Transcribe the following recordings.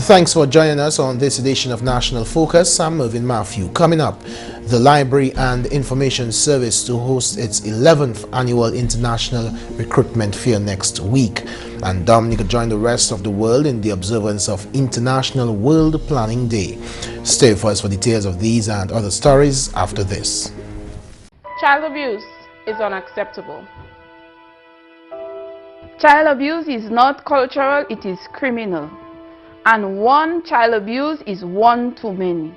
Thanks for joining us on this edition of National Focus. I'm Mervin. Coming up, the Library and Information Service to host its 11th annual International Recruitment Fair next week. And Dominica joined the rest of the world in the observance of International World Planning Day. Stay with us for details of these and other stories after this. Child abuse is unacceptable. Child abuse is not cultural, it is criminal. And one child abuse is one too many.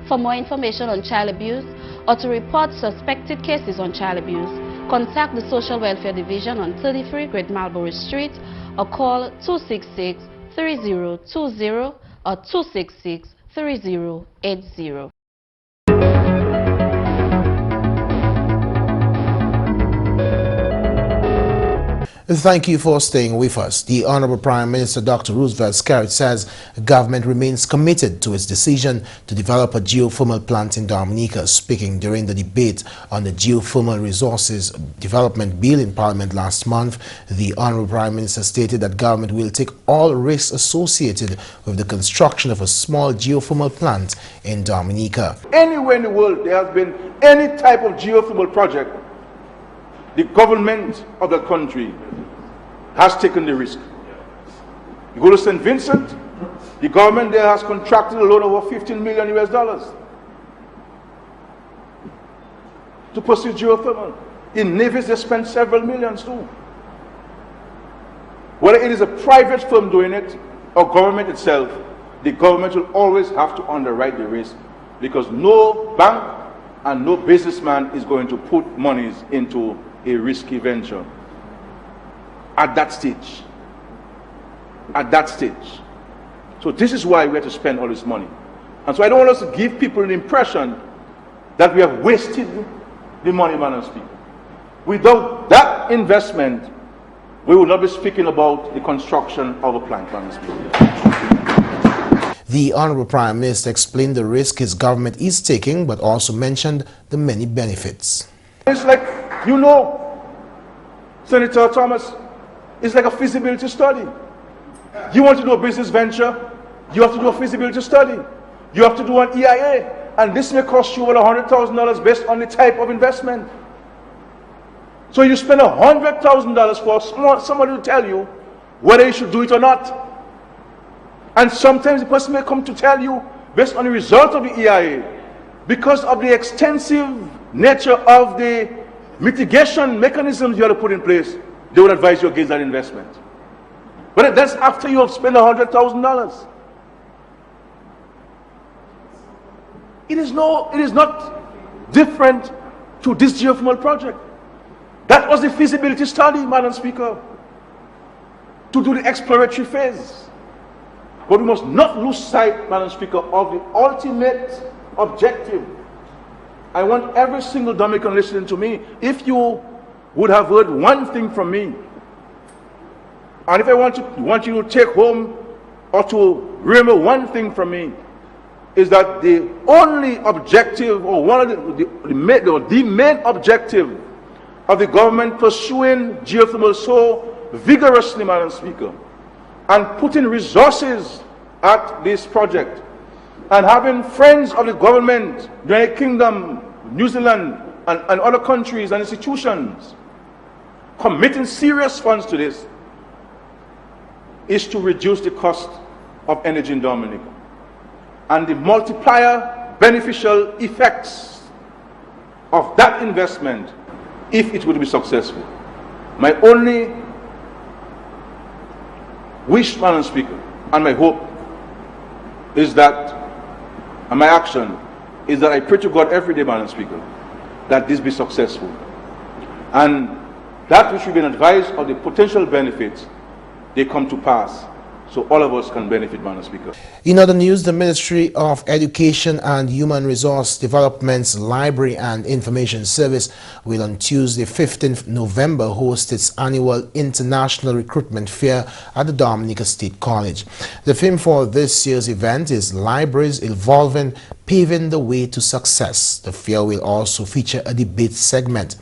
For more information on child abuse or to report suspected cases on child abuse, contact the Social Welfare Division on 33 Great Marlborough Street or call 266-3020 or 266-3080. Thank you for staying with us. The Honorable Prime Minister Dr. Roosevelt Skerrit says the government remains committed to its decision to develop a geothermal plant in Dominica. Speaking during the debate on the Geothermal Resources Development Bill in Parliament last month, the Honorable Prime Minister stated that government will take all risks associated with the construction of a small geothermal plant in Dominica. Anywhere in the world there has been any type of geothermal project, the government of the country has taken the risk. You go to St. Vincent, the government there has contracted a loan of over $15 million to pursue geothermal. In Nevis, they spent several millions too. Whether it is a private firm doing it or government itself, the government will always have to underwrite the risk, because no bank and no businessman is going to put monies into a risky venture at that stage. So this is why we have to spend all this money. And so I don't want us to give people an impression that we have wasted the money, Madam Speaker. Without that investment, we will not be speaking about the construction of a plant, Madam Speaker. The Honorable Prime Minister explained the risk his government is taking, but also mentioned the many benefits. It's like, you know, Senator Thomas, it's like a feasibility study. You want to do a business venture, you have to do a feasibility study. You have to do an EIA, and this may cost you over $100,000 based on the type of investment. So you spend $100,000 for somebody to tell you whether you should do it or not. And sometimes the person may come to tell you based on the result of the EIA, because of the extensive nature of the mitigation mechanisms you have to put in place, they would advise you against that investment. But that's after you have spent $100,000. It is not different to this geothermal project. That was the feasibility study, Madam Speaker, to do the exploratory phase. But we must not lose sight, Madam Speaker, of the ultimate objective. I want every single Dominican listening to me, if you would have heard one thing from me, and if I want you to take home or to remember one thing from me, is that the only objective, or one of the main objective of the government pursuing geothermal so vigorously, Madam Speaker, and putting resources at this project, and having friends of the government, United Kingdom, New Zealand, and other countries and institutions committing serious funds to this, is to reduce the cost of energy in Dominica and the multiplier beneficial effects of that investment if it would be successful. My only wish, Madam Speaker, and my hope is that, and my action is that I pray to God every day, Madam Speaker, that this be successful, and that which we've been advised of the potential benefits, they come to pass, so all of us can benefit, Madam Speaker. In other news, the Ministry of Education and Human Resource Development's Library and Information Service will on Tuesday, 15th November, host its annual International Recruitment Fair at the Dominica State College. The theme for this year's event is Libraries Evolving Paving the Way to Success. The fair will also feature a debate segment.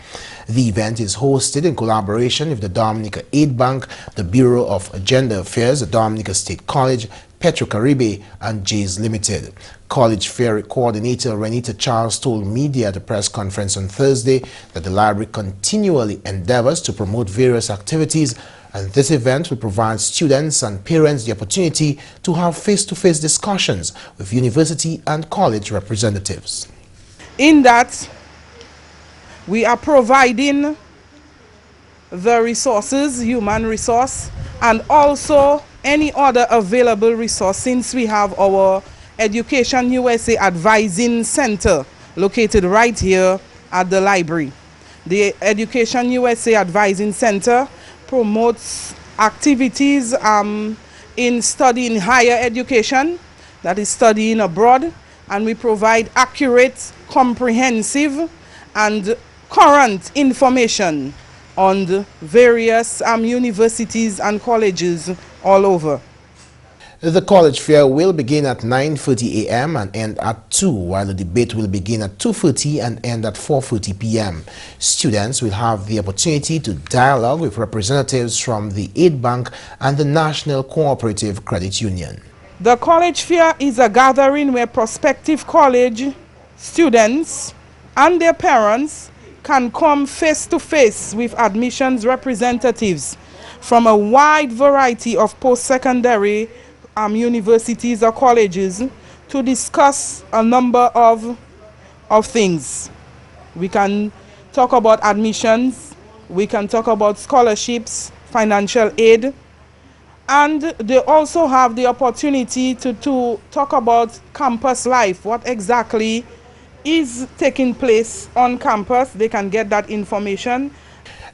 The event is hosted in collaboration with the Dominica Aid Bank, the Bureau of Gender Affairs, the Dominica State College, Petrocaribe, and Jays Limited. College Fair Coordinator Renita Charles told media at a press conference on Thursday that the library continually endeavors to promote various activities, and this event will provide students and parents the opportunity to have face-to-face discussions with university and college representatives. In that, we are providing the resources, human resource, and also any other available resource, since we have our Education USA Advising Center located right here at the library. The Education USA Advising Center promotes activities in studying higher education, that is studying abroad, and we provide accurate, comprehensive, and current information on the various universities and colleges all over. The college fair will begin at 9:30 a.m. and end at 2, while the debate will begin at 2:30 and end at 4:30 p.m. Students will have the opportunity to dialogue with representatives from the Aid Bank and the National Cooperative Credit Union. The college fair is a gathering where prospective college students and their parents can come face to face with admissions representatives from a wide variety of post-secondary universities or colleges to discuss a number of things. We can talk about admissions, we can talk about scholarships, financial aid, and they also have the opportunity to talk about campus life, what exactly is taking place on campus. They can get that information.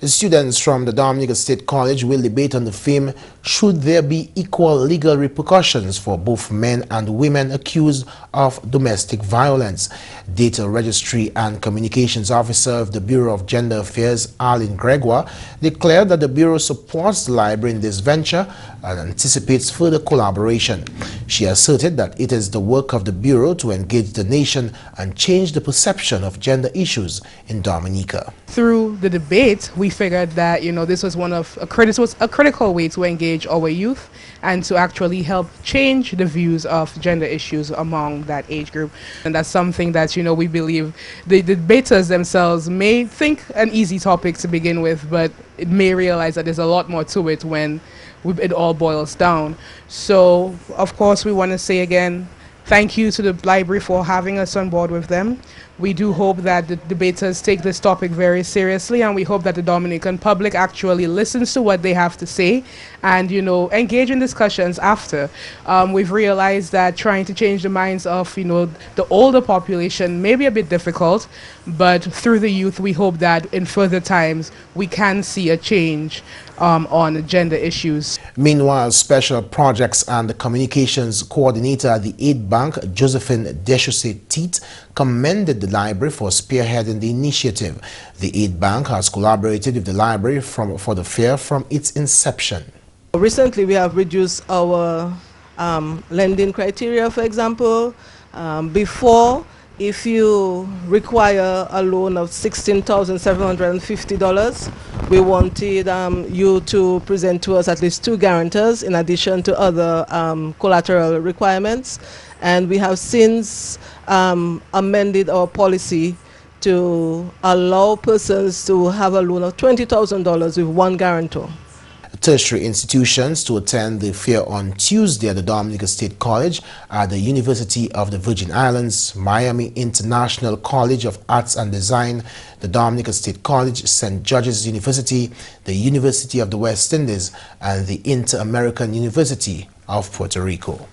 Students from the Dominica State College will debate on the theme, should there be equal legal repercussions for both men and women accused of domestic violence? Data Registry and Communications Officer of the Bureau of Gender Affairs, Arlene Gregoire, declared that the Bureau supports the library in this venture and anticipates further collaboration. She asserted that it is the work of the Bureau to engage the nation and change the perception of gender issues in Dominica. Through the debate, we figured that this was a critical way to engage our youth and to actually help change the views of gender issues among that age group. And that's something that we believe the debaters themselves may think an easy topic to begin with, but it may realize that there's a lot more to it when it all boils down. So of course we want to say again, thank you to the library for having us on board with them. We do hope that the debaters take this topic very seriously, and we hope that the Dominican public actually listens to what they have to say and engage in discussions after. We've realized that trying to change the minds of the older population may be a bit difficult, but through the youth we hope that in further times we can see a change on gender issues. Meanwhile, Special Projects and the Communications Coordinator at the Aid Bank, Josephine Deschusset-Teet, commended the library for spearheading the initiative. The Aid Bank has collaborated with the library for the fair from its inception. Recently, we have reduced our lending criteria, for example. Before, if you require a loan of $16,750, we wanted you to present to us at least 2 guarantors in addition to other collateral requirements. And we have since amended our policy to allow persons to have a loan of $20,000 with 1 guarantor. Tertiary institutions to attend the fair on Tuesday at the Dominica State College are the University of the Virgin Islands, Miami International College of Arts and Design, the Dominica State College, St. George's University, the University of the West Indies, and the Inter-American University of Puerto Rico.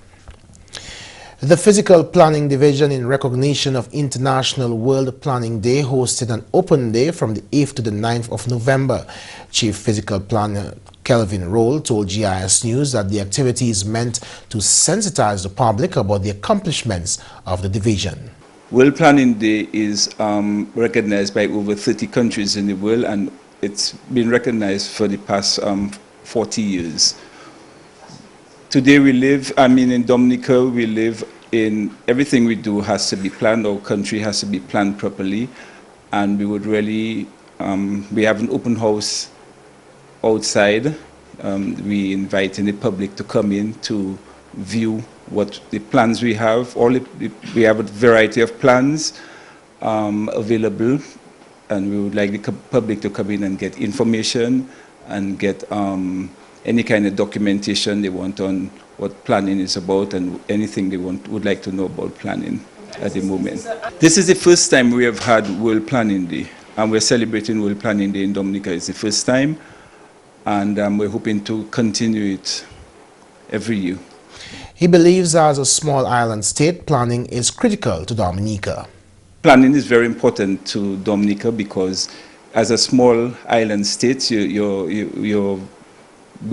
The Physical Planning Division, in recognition of International World Planning Day, hosted an open day from the 8th to the 9th of November. Chief Physical Planner Kelvin Roll told GIS News that the activity is meant to sensitize the public about the accomplishments of the division. World Planning Day is recognized by over 30 countries in the world, and it's been recognized for the past 40 years. Today we live, in Dominica, we live in everything we do has to be planned. Our country has to be planned properly, and we would really we have an open house outside. We invite the public to come in to view what the plans we have. We have a variety of plans available, and we would like the public to come in and get information and get any kind of documentation they want on what planning is about and anything they would like to know about planning at the moment. This is the first time we have had World Planning Day, and we're celebrating World Planning Day in Dominica. It's the first time, and we're hoping to continue it every year. He believes as a small island state, planning is critical to Dominica. Planning is very important to Dominica because as a small island state, we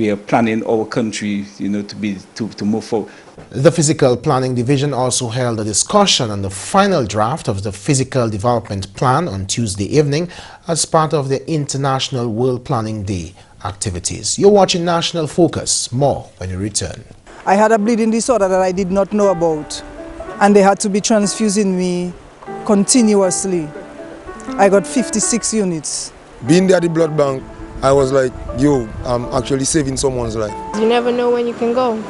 are planning our country, to move forward. The Physical Planning Division also held a discussion on the final draft of the Physical Development Plan on Tuesday evening as part of the International World Planning Day activities. You're watching National Focus. More when you return. I had a bleeding disorder that I did not know about, and they had to be transfusing me continuously. I got 56 units. Being there at the blood bank, I was like, yo, I'm actually saving someone's life. You never know when you can go.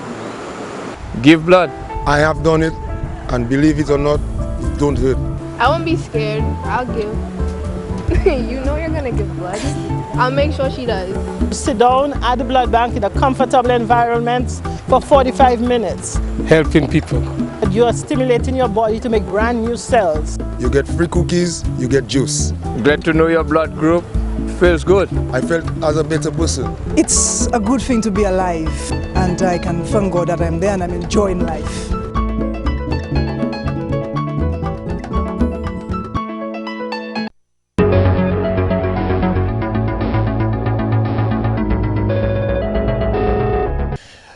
Give blood. I have done it, and believe it or not, it don't hurt. I won't be scared. I'll give. You know you're gonna give blood. I'll make sure she does. Sit down at the blood bank in a comfortable environment for 45 minutes. Helping people. You are stimulating your body to make brand new cells. You get free cookies, you get juice. Glad to know your blood group. Feels good. I felt as a better person. It's a good thing to be alive, and I can thank God that I'm there and I'm enjoying life.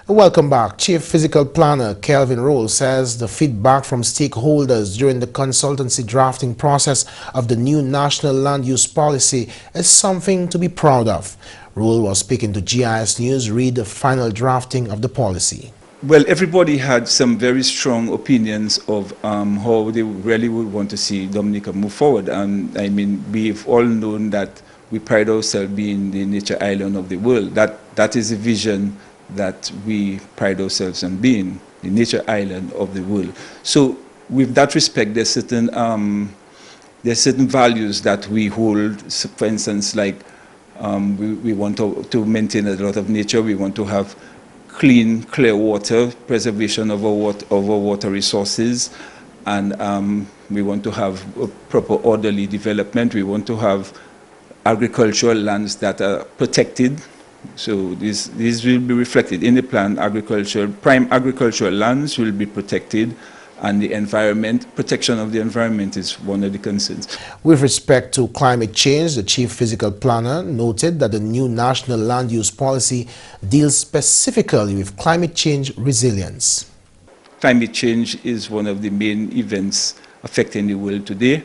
Welcome back. Chief Physical Planner Kelvin Roll says the feedback from stakeholders during the consultancy drafting process of the new National Land Use Policy is something to be proud of. Roll was speaking to GIS News. Read the final drafting of the policy. Well, everybody had some very strong opinions of how they really would want to see Dominica move forward. I mean, we've all known that we pride ourselves being the nature island of the world. That is a vision that we pride ourselves on being, the nature island of the world. So with that respect, there's certain values that we hold. So for instance, like we want to maintain a lot of nature. We want to have clean, clear water, preservation of our water resources, and we want to have a proper orderly development. We want to have agricultural lands that are protected. So these will be reflected in the plan. Prime agricultural lands will be protected, and the environment, protection of the environment is one of the concerns. With respect to climate change, the Chief Physical Planner noted that the new National Land Use Policy deals specifically with climate change resilience. Climate change is one of the main events affecting the world today,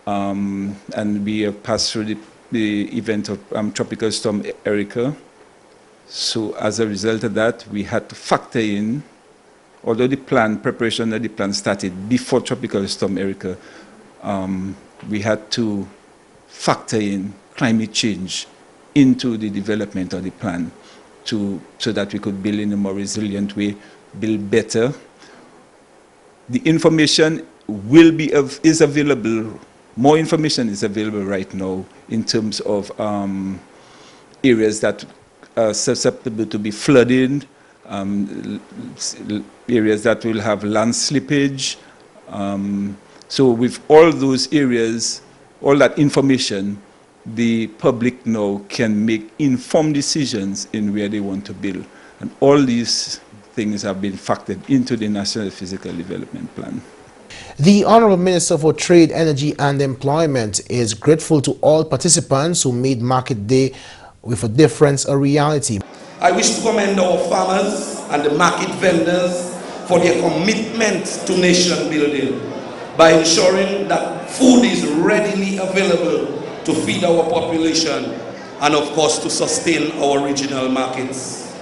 and we have passed through the event of Tropical Storm Erica. So as a result of that, we had to factor in, although the preparation of the plan started before Tropical Storm Erica, we had to factor in climate change into the development of the plan so that we could build in a more resilient way, build better. The information is available. More information is available right now in terms of areas that are susceptible to be flooded, areas that will have land slippage. So with all those areas, all that information, the public now can make informed decisions in where they want to build. And all these things have been factored into the National Physical Development Plan. The Honorable Minister for Trade, Energy and Employment is grateful to all participants who made Market Day with a difference a reality. I wish to commend our farmers and the market vendors for their commitment to nation building by ensuring that food is readily available to feed our population and of course to sustain our regional markets.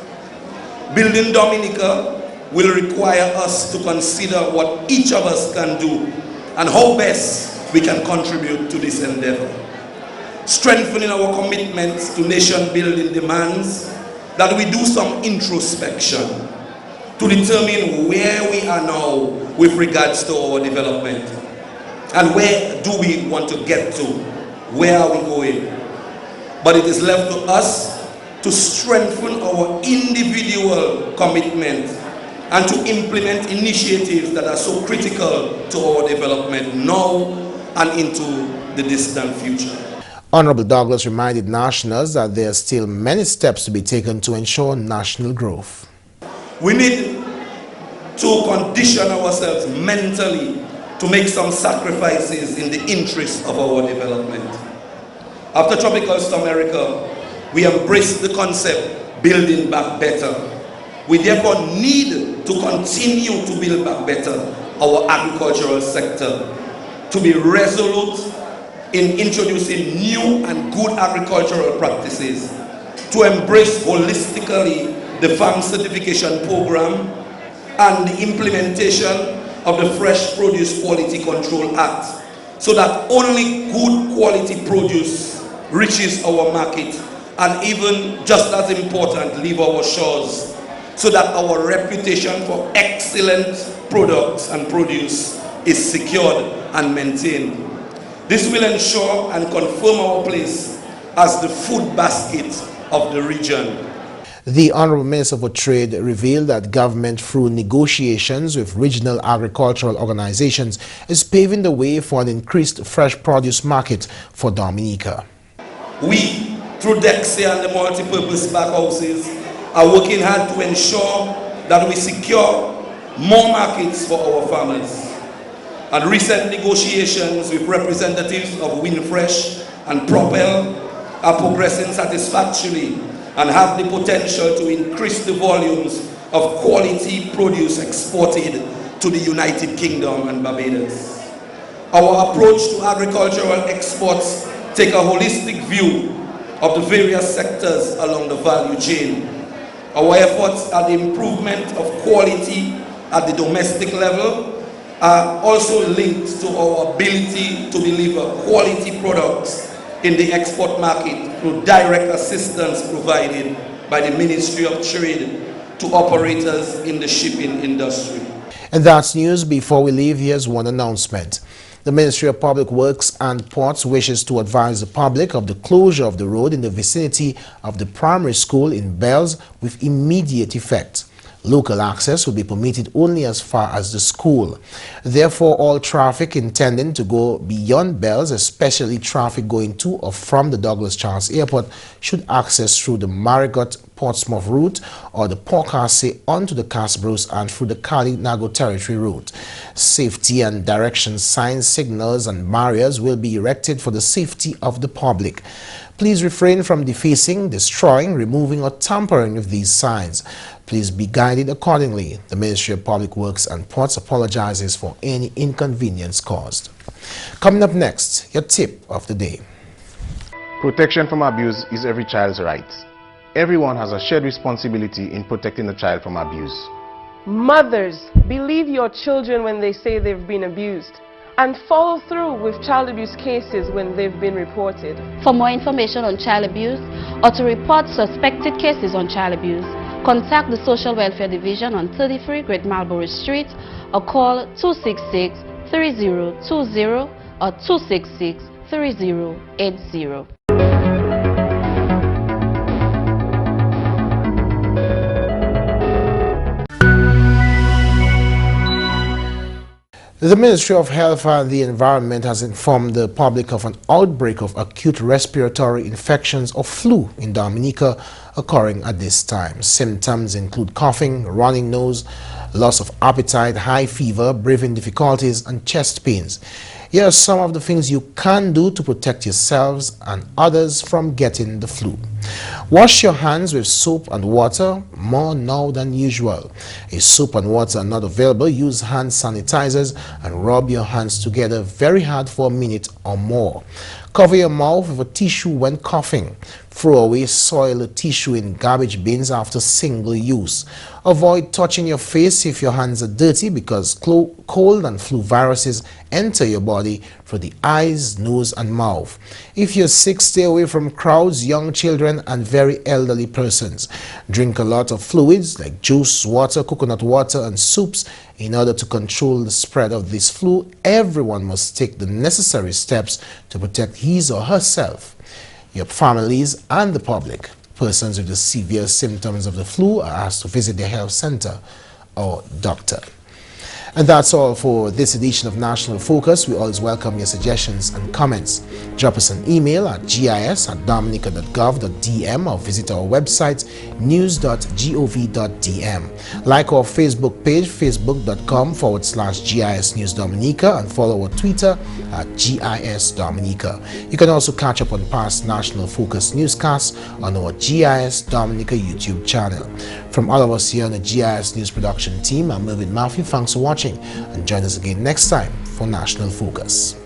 Building Dominica will require us to consider what each of us can do and how best we can contribute to this endeavor. Strengthening our commitments to nation building demands that we do some introspection to determine where we are now with regards to our development and where do we want to get to, where are we going. But it is left to us to strengthen our individual commitment and to implement initiatives that are so critical to our development now and into the distant future. Honorable Douglas reminded nationals that there are still many steps to be taken to ensure national growth. We need to condition ourselves mentally to make some sacrifices in the interest of our development. After Tropical Storm Erica, we embraced the concept building back better. We therefore need to continue to build back better our agricultural sector, to be resolute in introducing new and good agricultural practices, to embrace holistically the farm certification program and the implementation of the Fresh Produce Quality Control Act, so that only good quality produce reaches our market, and even just as important, leave our shores, so that our reputation for excellent products and produce is secured and maintained. This will ensure and confirm our place as the food basket of the region. The Honorable Minister for Trade revealed that government, through negotiations with regional agricultural organizations, is paving the way for an increased fresh produce market for Dominica. We, through DEXA and the multi-purpose backhouses, are working hard to ensure that we secure more markets for our farmers. And recent negotiations with representatives of Winfresh and Propel are progressing satisfactorily and have the potential to increase the volumes of quality produce exported to the United Kingdom and Barbados. Our approach to agricultural exports take a holistic view of the various sectors along the value chain. Our efforts at the improvement of quality at the domestic level are also linked to our ability to deliver quality products in the export market through direct assistance provided by the Ministry of Trade to operators in the shipping industry. And that's news. Before we leave, here's one announcement. The Ministry of Public Works and Ports wishes to advise the public of the closure of the road in the vicinity of the primary school in Bells with immediate effect. Local access will be permitted only as far as the school. Therefore, all traffic intending to go beyond Bells, especially traffic going to or from the Douglas Charles Airport, should access through the Marigot-Portsmouth route or the Port-Cassé onto the Casbros and through the Cali-Nago Territory route. Safety and direction signs, signals and barriers will be erected for the safety of the public. Please refrain from defacing, destroying, removing or tampering with these signs. Please be guided accordingly. The Ministry of Public Works and Ports apologizes for any inconvenience caused. Coming up next, your tip of the day. Protection from abuse is every child's right. Everyone has a shared responsibility in protecting a child from abuse. Mothers, believe your children when they say they've been abused, and follow through with child abuse cases when they've been reported. For more information on child abuse or to report suspected cases on child abuse, contact the Social Welfare Division on 33 Great Marlborough Street or call 266-3020 or 266-3080. The Ministry of Health and the Environment has informed the public of an outbreak of acute respiratory infections or flu in Dominica occurring at this time. Symptoms include coughing, running nose, loss of appetite, high fever, breathing difficulties, and chest pains. Here are some of the things you can do to protect yourselves and others from getting the flu. Wash your hands with soap and water more now than usual. If soap and water are not available, use hand sanitizers and rub your hands together very hard for a minute or more. Cover your mouth with a tissue when coughing. Throw away soil or tissue in garbage bins after single use. Avoid touching your face if your hands are dirty because cold and flu viruses enter your body through the eyes, nose and mouth. If you're sick, stay away from crowds, young children and very elderly persons. Drink a lot of fluids like juice, water, coconut water and soups. In order to control the spread of this flu, everyone must take the necessary steps to protect his or herself, your families and the public. Persons with the severe symptoms of the flu are asked to visit their health center or doctor. And that's all for this edition of National Focus. We always welcome your suggestions and comments. Drop us an email at gis@dominica.gov.dm or visit our website news.gov.dm. Like our Facebook page, facebook.com/GIS News Dominica, and follow our Twitter at GIS Dominica. You can also catch up on past National Focus newscasts on our GIS Dominica YouTube channel. From all of us here on the GIS News production team, I'm Mervin. Thanks for watching and join us again next time for National Focus.